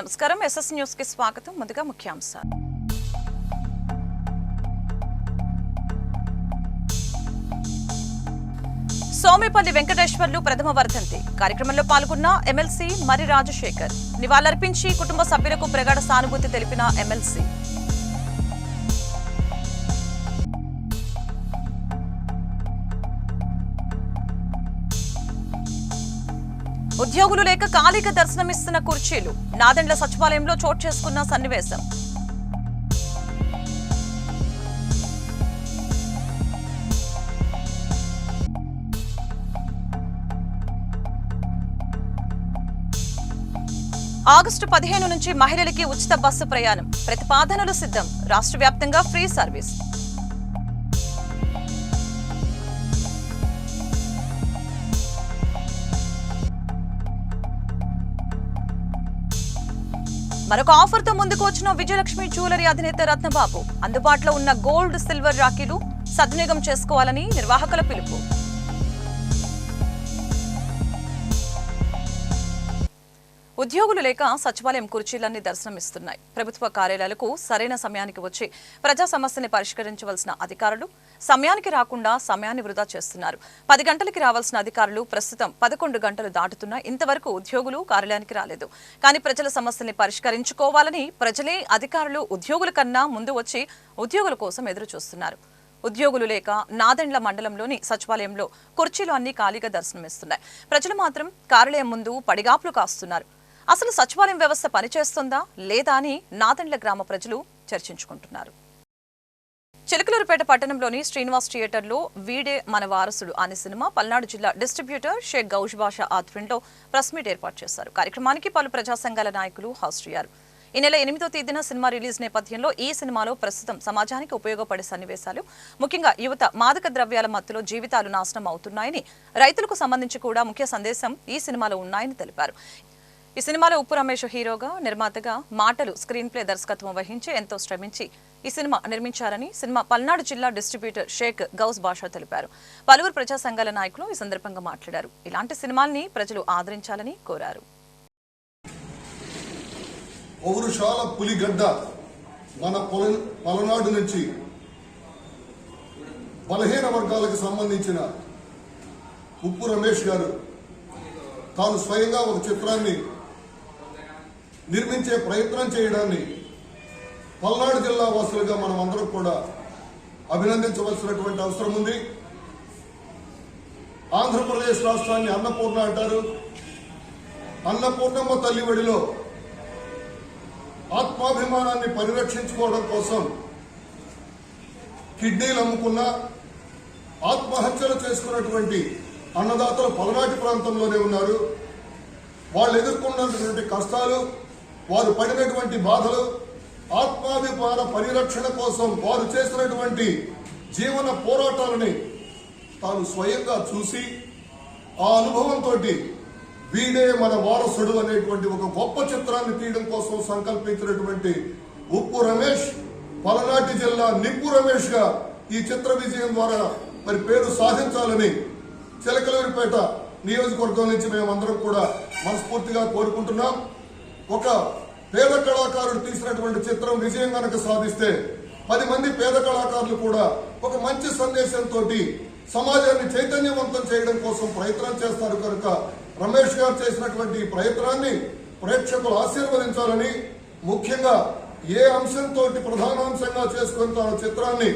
నమస్కారం SS news కి స్వాగతం. ముందుగా ముఖ్యాంశాలు. సోమేపల్లి వెంకటేశ్వర్లు ప్రథమ వర్ధంతి కార్యక్రమంలో పాల్గొన్న ఎమ్మెల్సీ మరి రాజశేఖర్. నివాళులర్పించి కుటుంబ సభ్యులకు ప్రగాఢ సానుభూతి తెలిపిన ఎమ్మెల్సీ. ఉద్యోగులు లేక ఖాళీగా దర్శనమిస్తున్న కుర్చీలు. నాదెండ్ల సచివాలయంలో చోటు చేసుకున్న సన్నివేశం. ఆగస్టు 15 నుంచి మహిళలకి ఉచిత బస్సు ప్రయాణం. ప్రతిపాదనలు సిద్ధం. రాష్ట్ర వ్యాప్తంగా ఫ్రీ సర్వీస్. మరొక ఆఫర్తో ముందుకు వచ్చిన విజయలక్ష్మి జ్యువెలరీ అధినేత రత్నబాబు. అందుబాటులో ఉన్న గోల్డ్, సిల్వర్ రాఖీలు సద్వినియోగం చేసుకోవాలని నిర్వాహకుల పిలుపు. ఉద్యోగులు లేక సచివాలయం కుర్చీలన్నీ దర్శనమిస్తున్నాయి. ప్రభుత్వ కార్యాలయాలకు సరైన సమయానికి వచ్చి ప్రజా సమస్యని పరిష్కరించవలసిన అధికారులు సమయానికి రాకుండా సమయాన్ని వృధా చేస్తున్నారు. 10 గంటలకి రావాల్సిన అధికారులు ప్రస్తుతం 11 గంటలు దాటుతున్నా ఇంతవరకు ఉద్యోగులు కార్యాలయానికి రాలేదు. కానీ ప్రజల సమస్యల్ని పరిష్కరించుకోవాలని ప్రజలే అధికారులు ఉద్యోగుల కన్నా ముందు వచ్చి ఉద్యోగుల కోసం ఎదురు చూస్తున్నారు. ఉద్యోగులు లేక నాదెండ్ల మండలంలోని సచివాలయంలో కుర్చీలు అన్ని ఖాళీగా దర్శనమిస్తున్నాయి. ప్రజలు మాత్రం కార్యాలయం ముందు పడిగాపులు కాస్తున్నారు. అసలు సచివాలయం వ్యవస్థ పనిచేస్తుందా లేదా అని నాదెండ్ల గ్రామ ప్రజలు చర్చించుకుంటున్నారు. చిలకలూరుపేట పట్టణంలోని శ్రీనివాస్ థియేటర్లో వీడే మన వారసుడు అనే సినిమా పల్నాడు జిల్లా డిస్ట్రిబ్యూటర్ షేక్ గౌజ్ బాషా ఆధ్వర్యంలో ప్రెస్ మీట్ ఏర్పాటు చేశారు. కార్యక్రమానికి పలు ప్రజా సంఘాల నాయకులు హాజరయ్యారు. ఈ నెల 8వ తేదీన సినిమా రిలీజ్ నేపథ్యంలో ఈ సినిమాలో ప్రస్తుతం సమాజానికి ఉపయోగపడే సన్నివేశాలు, ముఖ్యంగా యువత మాదక ద్రవ్యాల మత్తులో జీవితాలు నాశనం అవుతున్నాయని, రైతులకు సంబంధించి కూడా ముఖ్య సందేశం ఈ సినిమాలో ఉన్నాయని తెలిపారు. ఈ సినిమాలో ఉప్పు రమేష్ హీరోగా, నిర్మాతగా, మాటలు, స్క్రీన్ ప్లే దర్శకత్వం వహించి ఎంతో శ్రమించి ఈ సినిమా నిర్మించారని సినిమా పల్నాడు జిల్లా డిస్ట్రిబ్యూటర్ షేక్ గౌజ్ బాషా తెలిపారు. పలువురు ప్రజా సంఘాల నాయకులు ఈ సందర్భంగా మాట్లాడారు. ఇలాంటి సినిమాల్ని ప్రజలు ఆదరించాలని కోరారు. పౌరుషాల పులిగడ్డ మన పలనాడు నుంచి బలహీన వర్గాలకు సంబంధించిన ఉప్పు రమేష్ గారు తాను స్వయంగా ఒక చిత్రాన్ని నిర్మించే ప్రయత్నం చేయడాన్ని పల్నాడు జిల్లా వాసులుగా మనం అందరం కూడా అభినందించవలసినటువంటి అవసరం ఉంది. ఆంధ్రప్రదేశ్ రాష్ట్రాన్ని అన్నపూర్ణ అంటారు. అన్నపూర్ణమ్మ తల్లి ఒడిలో ఆత్మాభిమానాన్ని పరిరక్షించుకోవడం కోసం కిడ్నీలు అమ్ముకున్న, ఆత్మహత్యలు చేసుకున్నటువంటి అన్నదాతలు పలనాటి ప్రాంతంలోనే ఉన్నారు. వాళ్ళు ఎదుర్కొన్నటువంటి కష్టాలు, వారు పడినటువంటి బాధలు, ఆత్మాభిమాన పరిరక్షణ కోసం వారు చేసినటువంటి జీవన పోరాటాలని తాను స్వయంగా చూసి ఆ అనుభవంతో వీడే మన వారసుడు అనేటువంటి ఒక గొప్ప చిత్రాన్ని తీయడం కోసం సంకల్పించినటువంటి ఉప్పు రమేష్ పలనాటి జిల్లా నిప్పు రమేష్ గా ఈ చిత్ర విజయం ద్వారా మరి పేరు సాధించాలని చిలకలూరిపేట నియోజకవర్గం నుంచి మేమందరం కూడా మనస్ఫూర్తిగా కోరుకుంటున్నాం. ఒక పేద కళాకారుడు తీసినటువంటి చిత్రం విజయం కనుక సాధిస్తే 10 మంది పేద కళాకారులు కూడా ఒక మంచి సందేశంతో సమాజాన్ని చైతన్యవంతం చేయడం కోసం ప్రయత్నం చేస్తారు. కనుక రమేష్ గారు చేసినటువంటి ప్రయత్నాన్ని ప్రేక్షకులు ఆశీర్వదించాలని, ముఖ్యంగా ఏ అంశంతో ప్రధానాంశంగా చేసుకుని తన చిత్రాన్ని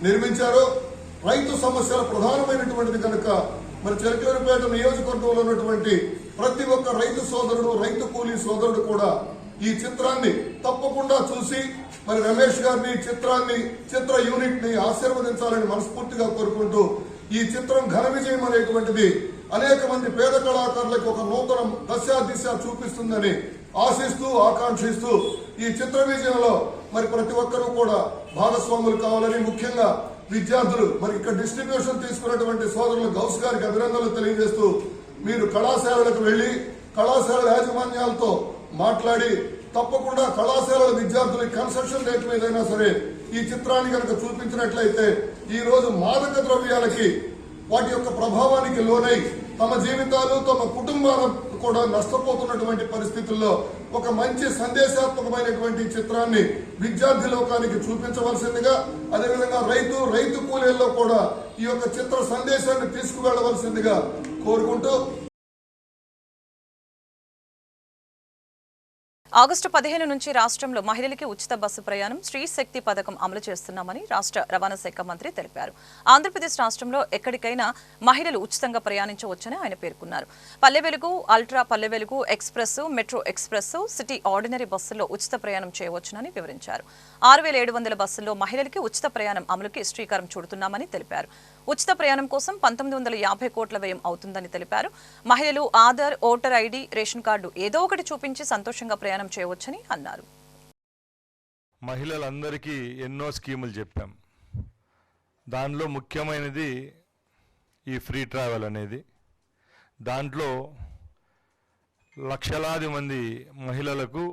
నిర్మించారో రైతు సమస్యల ప్రధానమైనటువంటిది కనుక మరి చిలకలూరిపేట నియోజకవర్గంలో ఉన్నటువంటి ప్రతి ఒక్క రైతు సోదరుడు, రైతు కూలీ సోదరుడు కూడా ఈ చిత్రాన్ని తప్పకుండా చూసి మరి రమేష్ గారిని, చిత్ర యూనిట్ ని ఆశీర్వదించాలని మనస్ఫూర్తిగా కోరుకుంటూ ఈ చిత్రం ఘన విజయం అనేటువంటిది అనేక మంది పేద కళాకారులకు ఒక నూతన దిశ చూపిస్తుందని ఆశిస్తూ, ఆకాంక్షిస్తూ ఈ చిత్ర విజయంలో మరి ప్రతి ఒక్కరూ కూడా భాగస్వాములు కావాలని, ముఖ్యంగా విద్యార్థులు మరి ఇక్కడ డిస్ట్రిబ్యూషన్ తీసుకున్నటువంటి సోదరులు గౌస్ గారికి అభినందనలు తెలియజేస్తూ, మీరు కళాశాలలకు వెళ్లి కళాశాల యాజమాన్యాలతో మాట్లాడి తప్పకుండా కళాశాలల విద్యార్థులకి కన్సెషన్ రేట్ మీదైనా సరే ఈ చిత్రాన్ని కనుక చూపించినట్లయితే ఈ రోజు మాదక ద్రవ్యాలకి వాటి యొక్క ప్రభావానికి లోనై తమ జీవితాలు, తమ కుటుంబాలను కూడా నష్టపోతున్నటువంటి పరిస్థితుల్లో ఒక మంచి సందేశాత్మకమైనటువంటి చిత్రాన్ని విద్యార్థి లోకానికి చూపించవలసిందిగా, అదేవిధంగా రైతు కూలీల్లో కూడా ఈ యొక్క చిత్ర సందేశాన్ని తీసుకువెళ్లవలసిందిగా కోరుకుంటూ ఆగస్టు 15 నుంచి రాష్ట్రంలో మహిళలకి ఉచిత బస్సు ప్రయాణం స్త్రీ శక్తి పథకం అమలు చేస్తున్నామని రాష్ట్ర రవాణా శాఖ మంత్రి తెలిపారు. ఆంధ్రప్రదేశ్ రాష్ట్రంలో ఎక్కడికైనా మహిళలు ఉచితంగా ప్రయాణించవచ్చని ఆయన పేర్కొన్నారు. Palle Velugu, ultra Palle Velugu, express, metro express, city ordinary బస్సుల్లో ఉచిత ప్రయాణం చేయవచ్చునని వివరించారు. 6,700 బస్సుల్లో మహిళలకి ఉచిత ప్రయాణం అమలుకి శ్రీకారం చుడుతున్నామని తెలిపారు. ఉచిత ప్రయాణం కోసం 1950 కోట్ల వ్యయం అవుతుందని తెలిపారు. మహిళలు Aadhaar, voter ID, ration card ఏదో ఒకటి చూపించి సంతోషంగా ప్రయాణం చేయవచ్చని అన్నారు. మహిళలందరికీ ఎన్నో స్కీములు చెప్పాం. దానిలో ముఖ్యమైనది ఈ ఫ్రీ ట్రావెల్ అనేది. దాంట్లో లక్షలాది మంది మహిళలకు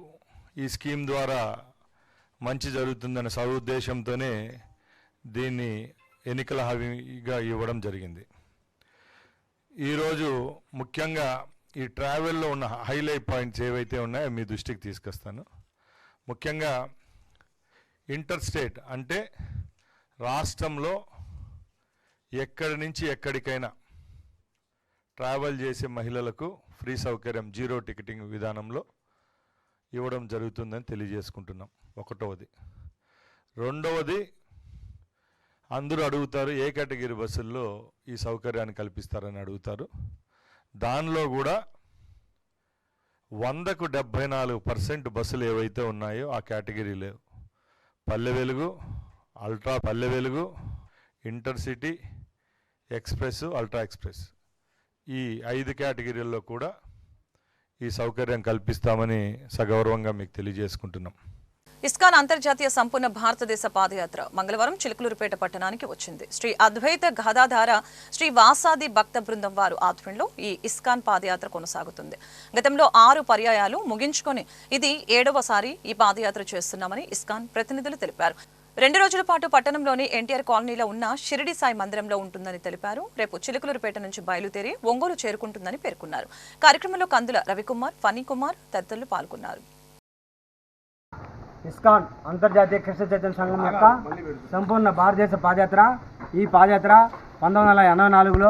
ఈ స్కీమ్ ద్వారా మంచి జరుగుతుందనే సదుద్దేశంతోనే దీన్ని ఎన్నికల హామీగా ఇవ్వడం జరిగింది. ఈరోజు ముఖ్యంగా ఈ ట్రావెల్లో ఉన్న హైలైట్ పాయింట్స్ ఏవైతే ఉన్నాయో మీ దృష్టికి తీసుకొస్తాను. ముఖ్యంగా ఇంటర్ స్టేట్ అంటే రాష్ట్రంలో ఎక్కడి నుంచి ఎక్కడికైనా ట్రావెల్ చేసే మహిళలకు ఫ్రీ సౌకర్యం జీరో టికెటింగ్ విధానంలో ఇవ్వడం జరుగుతుందని తెలియజేసుకుంటున్నాం. ఒకటవది. రెండవది, అందరూ అడుగుతారు ఏ కేటగిరీ బస్సుల్లో ఈ సౌకర్యాన్ని కల్పిస్తారని అడుగుతారు. దానిలో కూడా 100కు 74% బస్సులు ఏవైతే ఉన్నాయో ఆ కేటగిరీలో Palle Velugu, ultra Palle Velugu, intercity, express, ultra express ఈ 5 కేటగిరీల్లో కూడా ఈ సౌకర్యం కల్పిస్తామని సగౌరవంగా మీకు తెలియజేసుకుంటున్నాం. ఇస్కాన్ అంతర్జాతీయ సంపూర్ణ భారతదేశ పాదయాత్ర మంగళవారం చిలుకలూరుపేట పట్టణానికి వచ్చింది. శ్రీ అద్వైత గదాధార శ్రీ వాసాది భక్త బృందం వారు ఆధ్వర్యంలో ఈ ఇస్కాన్ పాదయాత్ర కొనసాగుతుంది. గతంలో 6 పర్యాయాలు ముగించుకొని ఇది 7వసారి ఈ పాదయాత్ర చేస్తున్నామని ఇస్కాన్ ప్రతినిధులు తెలిపారు. 2 రోజుల పాటు పట్టణంలోని ఎన్టీఆర్ కాలనీలో ఉన్న షిరిడి సాయి మందిరంలో ఉంటుందని తెలిపారు. రేపు చిలుకలూరుపేట నుంచి బయలుదేరి ఒంగోలు చేరుకుంటుందని పేర్కొన్నారు. కార్యక్రమంలో కందుల రవికుమార్, ఫణి కుమార్ తదితరులు పాల్గొన్నారు. ఇస్కాన్ అంతర్జాతీయ కృష్ణ చైతన్య సంఘం యొక్క సంపూర్ణ భారతదేశ పాదయాత్ర. ఈ పాదయాత్ర 1984లో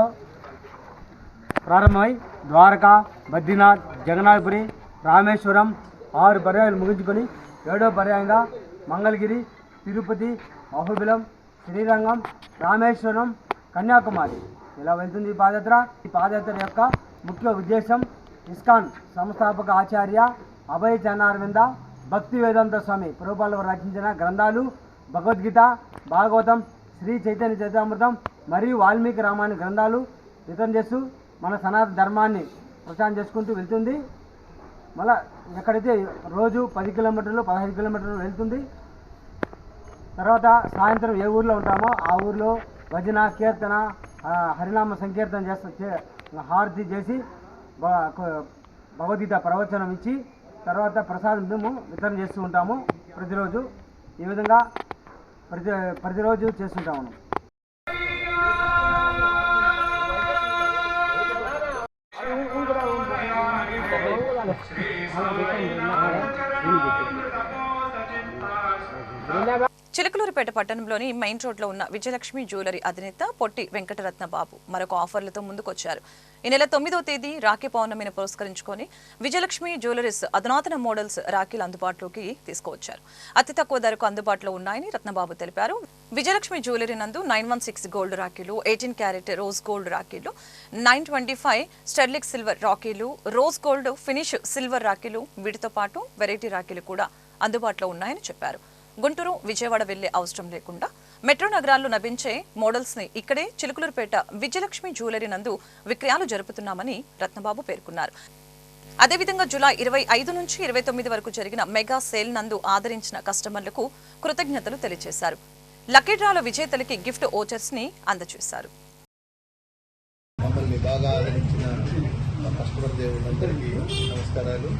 ప్రారంభమై ద్వారకా, బద్రీనాథ్, జగన్నాథపురి, రామేశ్వరం 6 పర్యాయాలు ముగించుకొని 7వ పర్యాయంగా మంగళగిరి, తిరుపతి, అహోబిలం, శ్రీరంగం, రామేశ్వరం, కన్యాకుమారి ఇలా వెళ్తుంది ఈ పాదయాత్ర. ఈ పాదయాత్ర యొక్క ముఖ్య ఉద్దేశం ఇస్కాన్ సంస్థాపక ఆచార్య అభయ చరణారవింద భక్తి వేదాంత స్వామి ప్రభుపాలు రచించిన గ్రంథాలు భగవద్గీత, భాగవతం, శ్రీ చైతన్య చరితామృతం మరియు వాల్మీకి రామాయణ గ్రంథాలు వితరణ చేస్తూ మన సనాతన ధర్మాన్ని ప్రచారం చేసుకుంటూ వెళ్తుంది. మళ్ళీ ఎక్కడైతే రోజు 10 కిలోమీటర్లు 15 కిలోమీటర్లు వెళ్తుంది. తర్వాత సాయంత్రం ఏ ఊర్లో ఉంటామో ఆ ఊర్లో భజన, కీర్తన, హరినామ సంకీర్తన హారతి చేసి భగవద్గీత ప్రవచనం ఇచ్చి తర్వాత ప్రసాదం మేము వితరణ చేస్తూ ఉంటాము. ప్రతిరోజు ఈ విధంగా ప్రతిరోజు చేస్తుంటాము. చిలుకలూరుపేట పట్టణంలోని మెయిన్ రోడ్లో ఉన్న విజయలక్ష్మి జ్యువెలరీ అధినేత పొట్టి వెంకటరత్న బాబు మరొక ఆఫర్లతో ముందుకొచ్చారు. ఈ నెల 9వ తేదీ రాఖీ పౌర్ణమిని పురస్కరించుకొని విజయలక్ష్మి జ్యువెలరీస్ అధునాతన మోడల్స్ రాఖీలు అందుబాటులోకి తీసుకువచ్చారు. అతి తక్కువ ధరకు అందుబాటులో ఉన్నాయని రత్నబాబు తెలిపారు. విజయలక్ష్మి జ్యువెలరీ నందు 916 గోల్డ్ రాఖీలు, 18 క్యారెట్ రోజ్ గోల్డ్ రాఖీలు, 925 స్టెర్లిక్ సిల్వర్ రాఖీలు, రోజ్ గోల్డ్ ఫినిష్ సిల్వర్ రాఖీలు, వీటితో పాటు వెరైటీ రాఖీలు కూడా అందుబాటులో ఉన్నాయని చెప్పారు. గుంటూరు, విజయవాడ వెళ్లే అవసరం లేకుండా మెట్రో నగరాల్లో లభించే మోడల్స్ ని ఇక్కడే చిలుకలూరుపేట విజయలక్ష్మి జ్యువెలరీ నందు విక్రయాలు జరుపుతున్నామని రత్నబాబు పేర్కొన్నారు. అదేవిధంగా జూలై 25 నుంచి 29 వరకు జరిగిన మెగా సేల్ నందు ఆదరించిన కస్టమర్లకు కృతజ్ఞతలు తెలియజేశారు. లక్కీ డ్రాలో విజేతలకి గిఫ్ట్ ఓచర్స్ ని అందజేశారు. మమ్మల్ని బాగా ఆదరించిన కస్టమర్ దేవుళ్ళందరికీ నమస్కారాలు.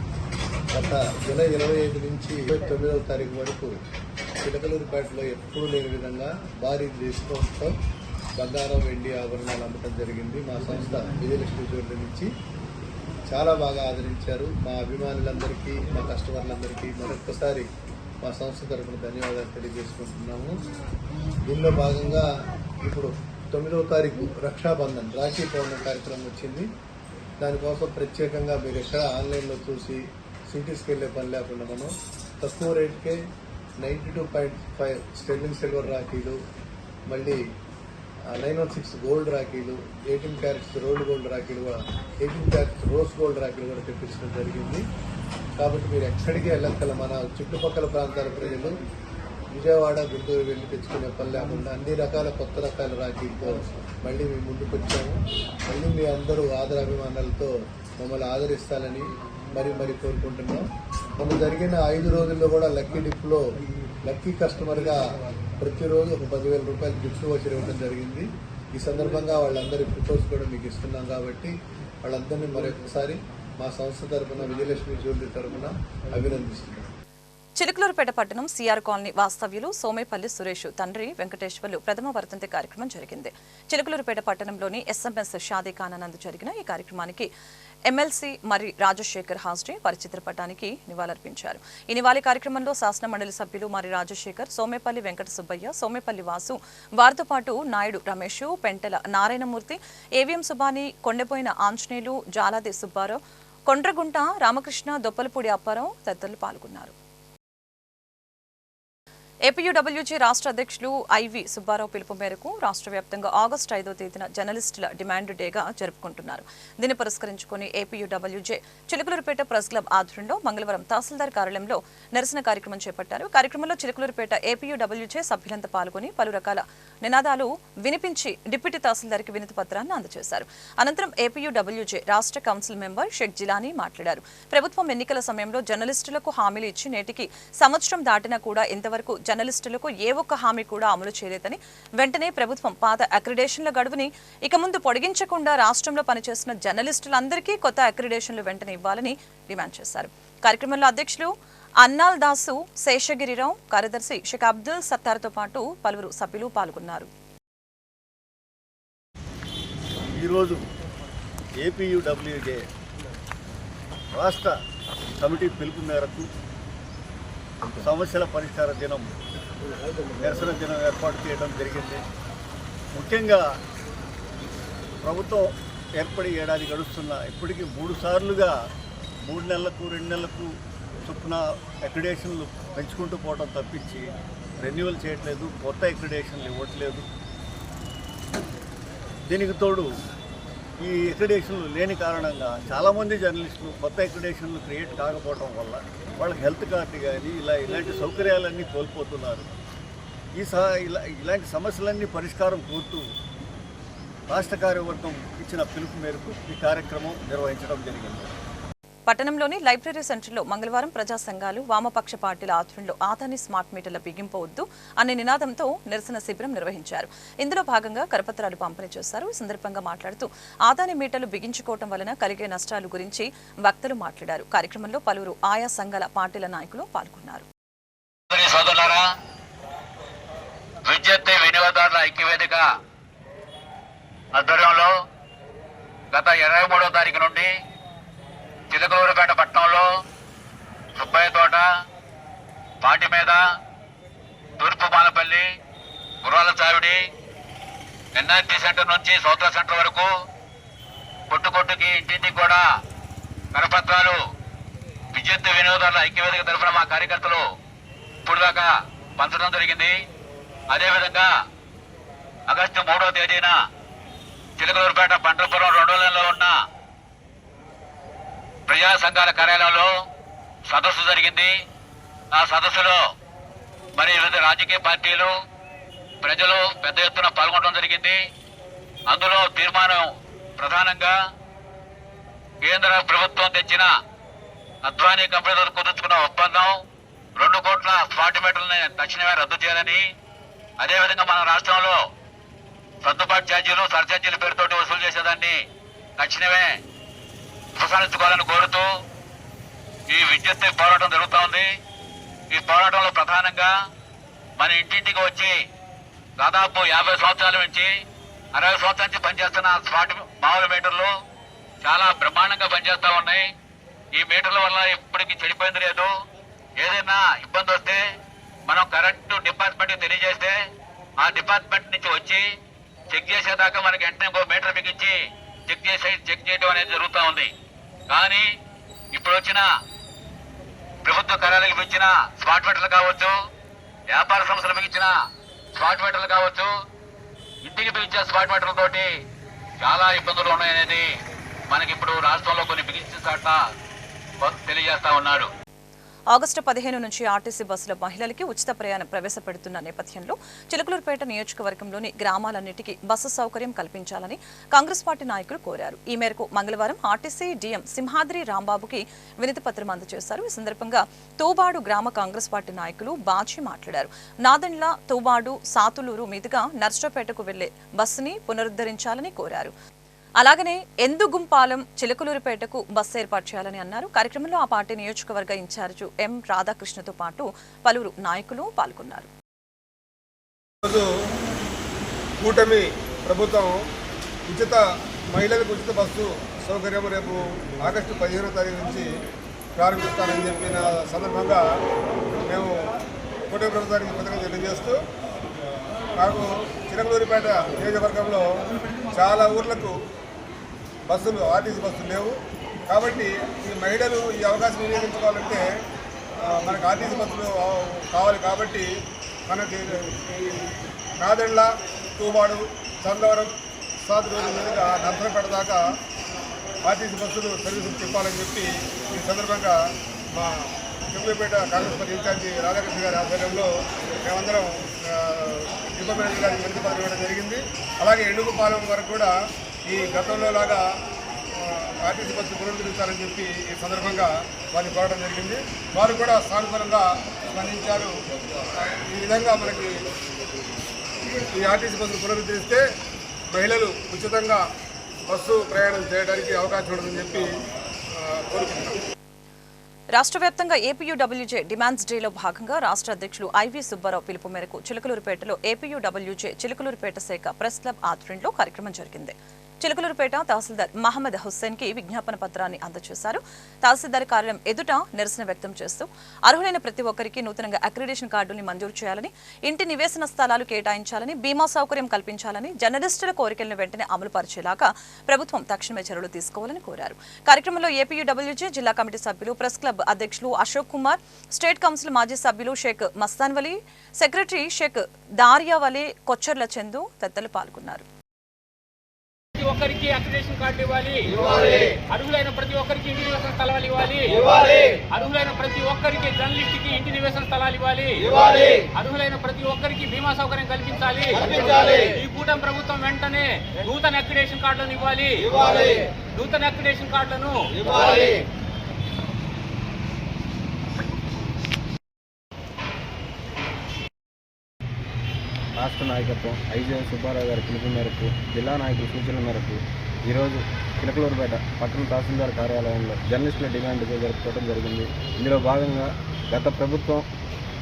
గత జూలై 25 నుంచి 29వ తారీఖు వరకు చిలకలూరుపేటలో ఎప్పుడూ లేని విధంగా భారీ డిస్కౌంట్తో బంగారం, వెండి ఆభరణాలు అమ్మటం జరిగింది. మా సంస్థ విజయలక్ష్మి జ్యువెలరీ నుంచి చాలా బాగా ఆదరించారు. మా అభిమానులందరికీ, మా కస్టమర్లందరికీ మరొక్కసారి మా సంస్థ తరఫున ధన్యవాదాలు తెలియజేసుకుంటున్నాము. దీనిలో భాగంగా ఇప్పుడు 9వ తారీఖు రక్షాబంధన్ రాఖీ పౌర్ణమి కార్యక్రమం వచ్చింది. దానికోసం ప్రత్యేకంగా మీరు ఎక్కడ ఆన్లైన్లో చూసి సిటీస్కి వెళ్ళే పని లేకుండా మనం తక్కువ రేట్కే 92.5 స్టెర్లింగ్ సిల్వర్ రాఖీలు, మళ్ళీ 916 గోల్డ్ రాఖీలు, 18 క్యారెట్స్ రోల్డ్ గోల్డ్ రాఖీలు కూడా, 18 క్యారెట్స్ రోజ్ గోల్డ్ రాఖీలు కూడా తెప్పించడం జరిగింది. కాబట్టి మీరు ఎక్కడికి వెళ్ళక్కల మన చుట్టుపక్కల ప్రాంతాల ప్రజలు విజయవాడ, గుంటూరు వెళ్ళి తెచ్చుకునే పని లేకుండా అన్ని రకాల కొత్త రకాల రాఖీలతో మళ్ళీ మేము ముందుకు వచ్చాము. మళ్ళీ మీ అందరూ ఆదరాభిమానాలతో మమ్మల్ని ఆదరిస్తారని మరి కోరుకుంటున్నాం. మొన్న జరిగిన 5 రోజుల్లో కూడా లక్కీ డిప్లో లక్కీ కస్టమర్గా ప్రతిరోజు ఒక 10,000 రూపాయలు గిఫ్ట్ వచ్చి ఇవ్వడం జరిగింది. ఈ సందర్భంగా వాళ్ళందరి ఫోటోస్ కూడా మీకు ఇస్తున్నాం కాబట్టి వాళ్ళందరినీ మరొకసారి మా సంస్థ తరఫున, విజయలక్ష్మి జ్యువెలరీ తరఫున అభినందిస్తున్నాం. చిలుకలూరుపేట పట్టణం సిఆర్ కాలనీ వాస్తవ్యులు సోమేపల్లి సురేష్ తండ్రి వెంకటేశ్వర్లు ప్రథమ వర్ధంతి కార్యక్రమం జరిగింది. చిలుకలూరుపేట పట్టణంలోని ఎస్ఎంఎస్ షాదీఖానా నందు జరిగిన ఈ కార్యక్రమానికి ఎమ్మెల్సీ మరి రాజశేఖర్ హాజరై వారి చిత్రపటానికి నివాళులర్పించారు. ఈ నివాళి కార్యక్రమంలో శాసన మండలి సభ్యులు మరి రాజశేఖర్, సోమేపల్లి వెంకట సుబ్బయ్య, సోమేపల్లి వాసు, వారితో పాటు నాయుడు రమేష్, పెంటల నారాయణమూర్తి, ఏవిఎం సుబాని, కొండపోయిన ఆంజనేయులు, జాలాది సుబ్బారావు, కొండ్రగుంట రామకృష్ణ, దొప్పలపూడి అప్పారావు తదితరులు పాల్గొన్నారు. ఏపీయూడబ్ల్యూజే రాష్ట్ర అధ్యక్షులు ఐవి సుబ్బారావు పిలుపు మేరకు రాష్ట్ర వ్యాప్తంగా ఆగస్టు 5వ తేదీన జర్నలిస్టుల డిమాండ్ డేగా జరుపుకుంటున్నారు. దీన్ని పురస్కరించుకుని ఏపీయూడబ్ల్యూజే చిలుకలూరుపేట ప్రెస్ క్లబ్ ఆధ్వర్యంలో మంగళవారం తహసీల్దార్ కార్యాలయంలో నిరసన కార్యక్రమం చేపట్టారు. కార్యక్రమంలో చిలుకలూరుపేట ఏపీయూడబ్ల్యూజే సభ్యులంతా పాల్గొని పలు రకాల నినాదాలు వినిపించి డిప్యూటీ తహసీల్దార్కి వినతి పత్రాన్ని అందజేశారు. అనంతరం ఏపీయూడబ్ల్యూజే రాష్ట్ర కౌన్సిల్ మెంబర్ షేక్ జిలానీ మాట్లాడారు. ప్రభుత్వం ఎన్నికల సమయంలో జర్నలిస్టులకు హామీలు ఇచ్చి నేటికి సంవత్సరం దాటినా కూడా ఇంతవరకు జర్నలిస్టులకు ఏ ఒక్క హామీ కూడా అమలు చేయలేదని, వెంటనే ప్రభుత్వం పాత అక్రిడేషన్ల గడువుని ఇక ముందు పొడిగించకుండా రాష్ట్రంలో పనిచేస్తున్న జర్నలిస్టులందరికీ కొత్త అక్రిడేషన్లు వెంటనే ఇవ్వాలని డిమాండ్ చేశారు. కార్యక్రమంలో అధ్యక్షులు అన్నాల్ దాసు, శేషగిరిరావు, కార్యదర్శి షేక్ అబ్దుల్ సత్తార్తో పాటు పలువురు సభ్యులు పాల్గొన్నారు. ఈరోజు ఏపీయూడబ్ల్యూజే రాష్ట్ర కమిటీ పిలుపు మేరకు సమస్యల పరిష్కార దినం, నిరసన దినం ఏర్పాటు చేయడం జరిగింది. ముఖ్యంగా ప్రభుత్వం ఏర్పడి ఏడాది గడుస్తున్న ఇప్పటికీ 3 సార్లుగా 3 నెలలకు 2 నెలలకు చొప్పున అక్రిడేషన్లు పెంచుకుంటూ పోవడం తప్పించి రెన్యువల్ చేయట్లేదు, కొత్త అక్రిడేషన్లు ఇవ్వట్లేదు. దీనికి తోడు ఈ అక్రిడేషన్లు లేని కారణంగా చాలామంది జర్నలిస్టులు కొత్త అక్రిడేషన్లు క్రియేట్ కాకపోవడం వల్ల వాళ్ళకి హెల్త్ కార్డు కానీ ఇలాంటి సౌకర్యాలన్నీ కోల్పోతున్నారు. ఇలాంటి సమస్యలన్నీ పరిష్కారం కోరుతూ రాష్ట్ర కార్యవర్గం ఇచ్చిన పిలుపు మేరకు ఈ కార్యక్రమం నిర్వహించడం జరిగింది. పట్టణంలోని లైబ్రరీ సెంటర్లో మంగళవారం ప్రజా సంఘాలు, వామపక్ష పార్టీల ఆధ్వర్యంలో ఆదాని స్మార్ట్ మీటర్ల బిగింపవద్దు అనే నినాదంతో నిరసన శిబిరం నిర్వహించారు. ఇందులో భాగంగా కరపత్రాలు పంపిణీ చేశారు. ఈ సందర్భంగా మాట్లాడుతూ ఆదాని మీటర్లు బిగించుకోవడం వలన కలిగే నష్టాల గురించి వక్తలు మాట్లాడారు. కార్యక్రమంలో పలువురు ఆయా సంఘాల పార్టీల నాయకులు పాల్గొన్నారు. విద్యుత్ వినియోగదారుల ఐక్యవేదిక ఆధ్వర్యంలో గత 23వ తారీఖు నుండి చిలుకలూరుపేట పట్టణంలో సుబ్బయ్య తోట, పాటి మీద, తూర్పు మాలపల్లి, గుర్రాల చావిడి, ఎన్ఆర్టీ సెంటర్ నుంచి సౌత్ర సెంటర్ వరకు కొట్టుకి ఇంటింటికి కూడా కరపత్రాలు విద్యుత్ వినియోగదారుల ఐక్యవేదిక తరఫున మా కార్యకర్తలు ఇప్పుడు దాకా పంచడం జరిగింది. అదేవిధంగా ఆగస్టు 3వ తేదీన చిలుకలూరుపేట పంటపురం 2వ లైన్లో ఉన్న ప్రజా సంఘాల కార్యాలయంలో సదస్సు జరిగింది. ఆ సదస్సులో మరి వివిధ రాజకీయ పార్టీలు, ప్రజలు పెద్ద ఎత్తున పాల్గొనడం జరిగింది. అందులో తీర్మానం ప్రధానంగా కేంద్ర ప్రభుత్వం తెచ్చిన అద్వానీ కంపెనీతో కుదుర్చుకున్న ఒప్పందం 2 కోట్ల స్మార్ట్ మీటర్లని తక్షణమే రద్దు చేయాలని, అదేవిధంగా మన రాష్ట్రంలో సర్దుబాటు ఛార్జీలు, సర్ఛార్జీల పేరుతోటి వసూలు చేసేదాన్ని తక్షణమే ఉపసంహరించుకోవాలని కోరుతూ ఈ విద్యుత్ పోరాటం జరుగుతూ ఉంది. ఈ పోరాటంలో ప్రధానంగా మన ఇంటింటికి వచ్చి దాదాపు 50 సంవత్సరాల నుంచి 60 సంవత్సరాల నుంచి పనిచేస్తున్న స్మార్ట్ మామూలు మీటర్లు చాలా బ్రహ్మాండంగా పనిచేస్తా ఉన్నాయి. ఈ మీటర్ల వల్ల ఇప్పటికీ చెడిపోయింది లేదు. ఏదైనా ఇబ్బంది వస్తే మనం కరెంటు డిపార్ట్మెంట్కి తెలియజేస్తే ఆ డిపార్ట్మెంట్ నుంచి వచ్చి చెక్ చేసేదాకా మనకి వెంటనే ఇంకో మీటర్ బిగించి చెక్ చేయడం అనేది జరుగుతూ ఉంది. కానీ ఇప్పుడు వచ్చిన ప్రభుత్వ కార్యాలయాలకు ఇచ్చిన స్మార్ట్ మీటర్లు కావచ్చు, వ్యాపార సంస్థలు బిగించిన స్మార్ట్ మీటర్లు కావచ్చు, ఇంటికి బిగించిన స్మార్ట్ మీటర్లతోటి చాలా ఇబ్బందులు ఉన్నాయనేది మనకి ఇప్పుడు రాష్ట్రంలో కొన్ని బిగించిన చోట తెలియజేస్తా ఉన్నాడు. ఆగస్టు 15 నుంచి ఆర్టీసీ బస్సుల మహిళలకి ఉచిత ప్రయాణం ప్రవేశపెడుతున్న నేపథ్యంలో చిలకలూరుపేట నియోజకవర్గంలోని గ్రామాలన్నిటికీ బస్సు సౌకర్యం కల్పించాలని కాంగ్రెస్ పార్టీ నాయకులు కోరారు. ఈ మేరకు మంగళవారం ఆర్టీసీ డీఎం సింహాద్రి రాంబాబుకి వినతి పత్రం అందజేశారు. ఈ సందర్భంగా తూబాడు గ్రామ కాంగ్రెస్ పార్టీ నాయకులు బాచి మాట్లాడారు. నాదెండ్ల, తూబాడు, సాతులూరు మీదుగా నర్సరావుపేటకు వెళ్లే బస్సుని పునరుద్ధరించాలని కోరారు. అలాగనే ఎందుగుంపాలెం, చిలకలూరుపేటకు బస్సు ఏర్పాటు చేయాలని అన్నారు. కార్యక్రమంలో ఆ పార్టీ నియోజకవర్గ ఇన్ఛార్జు ఎం రాధాకృష్ణతో పాటు పలువురు నాయకులు పాల్గొన్నారు. కూటమి ప్రభుత్వం మహిళలకు ఉచిత బస్సు సౌకర్యం రేపు ఆగస్టు 15వ తారీఖు నుంచి ప్రారంభిస్తారని చెప్పిన సందర్భంగా మేము కూటమి ప్రభుత్వానికి కృతజ్ఞతలు తెలియజేస్తూ నాకు చిలకలూరుపేట నియోజకవర్గంలో చాలా ఊర్లకు బస్సులు, ఆర్టీసీ బస్సులు లేవు. కాబట్టి ఈ మహిళలు ఈ అవకాశం వినియోగించుకోవాలంటే మనకు ఆర్టీసీ బస్సులు కావాలి. కాబట్టి మనకి నాదెండ్ల, తూబాడు, చందవరం, సాతులూరు మీదుగా నర్సరావుపేట దాకా ఆర్టీసీ బస్సులు సర్వీసులు చెప్పాలని చెప్పి ఈ సందర్భంగా మా చిలకలూరుపేట కాంగ్రెస్ పార్టీ ఇన్ఛార్జి రాధాకృష్ణ గారి ఆధ్వర్యంలో మేమందరం డిపార్ట్మెంట్ గారికి వినతి పత్రం ఇవ్వడం జరిగింది. అలాగే ఎందుగుంపాలెం వరకు కూడా ఈ గతంలో లాగా ఆర్టీసీ బస్సు పునరుద్ధరించాలని చెప్పి ఈ సందర్భంగా వారిని కోరడం జరిగింది. వారు కూడా సానుకూలంగా స్పందించారు. ఈ విధంగా మనకి ఈ ఆర్టీసీ బస్సును పునరుద్ధరిస్తే మహిళలు ఉచితంగా బస్సు ప్రయాణం చేయడానికి అవకాశం ఉంటుందని చెప్పి కోరుకుంటున్నాం. రాష్ట్ర వ్యాప్తంగా ఏపీయూడబ్ల్యూజే డిమాండ్స్ డేలో భాగంగా రాష్ట్ర అధ్యక్షులు ఐవి సుబ్బారావు పిలుపు మేరకు చిలకలూరుపేటలో ఏపీయూడబ్ల్యూజే చిలకలూరుపేట శాఖ ప్రెస్ క్లబ్ ఆధ్వర్యంలో కార్యక్రమం జరిగింది. చిలకలూరుపేట తహసీల్దార్ మహమ్మద్ హుస్సేన్ కి విజ్ఞాపన పత్రాన్ని అందజేశారు. తహసీల్దార్ కార్యాలయం ఎదుట నిరసన వ్యక్తం చేస్తూ అర్హులైన ప్రతి ఒక్కరికి నూతనంగా అక్రిడేషన్ కార్డుల్ని మంజూరు చేయాలని, ఇంటి నివేశన స్థలాలు కేటాయించాలని, బీమా సౌకర్యం కల్పించాలని, జర్నలిస్టుల కోరికలను వెంటనే అమలు పరిచేలాగా ప్రభుత్వం తక్షణమే చర్యలు తీసుకోవాలని కోరారు. కార్యక్రమంలో ఏపీయూడబ్ల్యూజే జిల్లా కమిటీ సభ్యులు, ప్రెస్ క్లబ్ అధ్యక్షులు అశోక్ కుమార్, స్టేట్ కౌన్సిల్ మాజీ సభ్యులు షేక్ మస్తాన్వలి, సెక్రటరీ షేక్ దారియావలి, కొచ్చర్ల చందు తదితరులు పాల్గొన్నారు. ఒక్కరికి అక్రిడేషన్ కార్డు ఇవ్వాలి. అర్హులైన ప్రతి ఒక్కరికి ఇంటి నివేశన స్థలాలు ఇవ్వాలి. అర్హులైన ప్రతి ఒక్కరికి జర్నలిస్ట్ కి ఇంటి నివేశన స్థలాలు ఇవ్వాలి. అర్హులైన ప్రతి ఒక్కరికి బీమా సౌకర్యం కల్పించాలి. ఈ కూటమి ప్రభుత్వం వెంటనే నూతన అక్రిడేషన్ కార్డులను ఇవ్వాలి. నూతన అక్రిడేషన్ కార్డులను ఇవ్వాలి. రాష్ట్ర నాయకత్వం ఐజే సుబ్బారావు గారి పిలుపు మేరకు, జిల్లా నాయకుల సూచనల మేరకు ఈరోజు చిలకలూరుపేట పట్టణ తహసీల్దార్ కార్యాలయంలో జర్నలిస్టుల డిమాండ్ జరుపుకోవడం జరిగింది. ఇందులో భాగంగా గత ప్రభుత్వం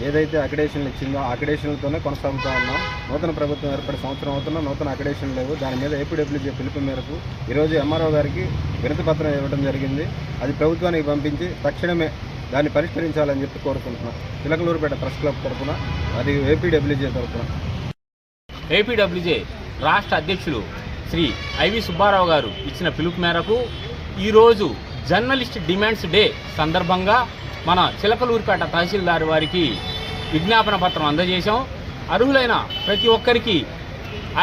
ఏదైతే అక్రిడేషన్లు ఇచ్చిందో ఆ అక్రిడేషన్లతోనే కొనసాగుతూ ఉన్నాం. నూతన ప్రభుత్వం ఏర్పడి సంవత్సరం అవుతున్నా నూతన అక్రిడేషన్ లేవు. దాని మీద ఏపీడబ్ల్యూజే పిలుపు మేరకు ఈరోజు ఎంఆర్ఓ గారికి వినతి పత్రం ఇవ్వడం జరిగింది. అది ప్రభుత్వానికి పంపించి తక్షణమే దాన్ని పరిష్కరించాలని చెప్పి కోరుకుంటున్నాం. చిలకలూరుపేట ప్రెస్ క్లబ్ తరఫున, అది ఏపీడబ్ల్యూజే తరఫున. ఏపీడబ్ల్యూజే రాష్ట్ర అధ్యక్షులు శ్రీ ఐవి సుబ్బారావు గారు ఇచ్చిన పిలుపు మేరకు ఈరోజు జర్నలిస్ట్ డిమాండ్స్ డే సందర్భంగా మన చిలకలూరుపేట తహసీల్దార్ వారికి విజ్ఞాపన పత్రం అందజేశాం. అర్హులైన ప్రతి ఒక్కరికి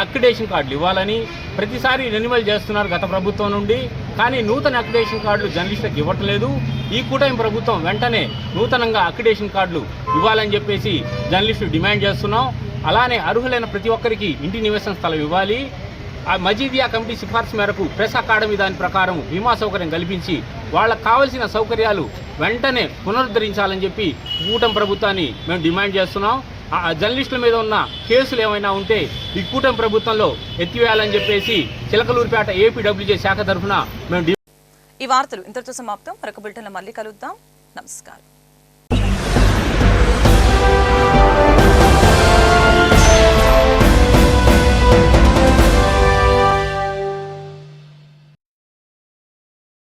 అక్రిడేషన్ కార్డులు ఇవ్వాలని ప్రతిసారి రెన్యువల్ చేస్తున్నారు గత ప్రభుత్వం నుండి. కానీ నూతన అక్రిడేషన్ కార్డులు జర్నలిస్టులకు ఇవ్వట్లేదు. ఈ కూటమి ప్రభుత్వం వెంటనే నూతనంగా అక్రిడేషన్ కార్డులు ఇవ్వాలని చెప్పేసి జర్నలిస్టులు డిమాండ్ చేస్తున్నాం. అలానే అర్హులైన ప్రతి ఒక్కరికి ఇంటి నివేశన స్థలం ఇవ్వాలి. ఆ మజీదియా కమిటీ సిఫార్సు మేరకు ప్రెస్ అకాడమీ దాని ప్రకారం బీమా సౌకర్యం కల్పించి వాళ్ళకు కావాల్సిన సౌకర్యాలు వెంటనే పునరుద్ధరించాలని చెప్పి కూటమి ప్రభుత్వాన్ని మేము డిమాండ్ చేస్తున్నాం. ఆ జర్నలిస్టుల మీద ఉన్న కేసులు ఏమైనా ఉంటే ఈ కూటమి ప్రభుత్వంలో ఎత్తివేయాలని చెప్పేసి చిలకలూరుపేట ఏపీడబ్ల్యూజే శాఖ తరఫున మేము ఈ వార్తలు ఇంతటితో సమాప్తం. మరొక బులెటిన్లో మళ్ళీ కలుద్దాం. నమస్కారం.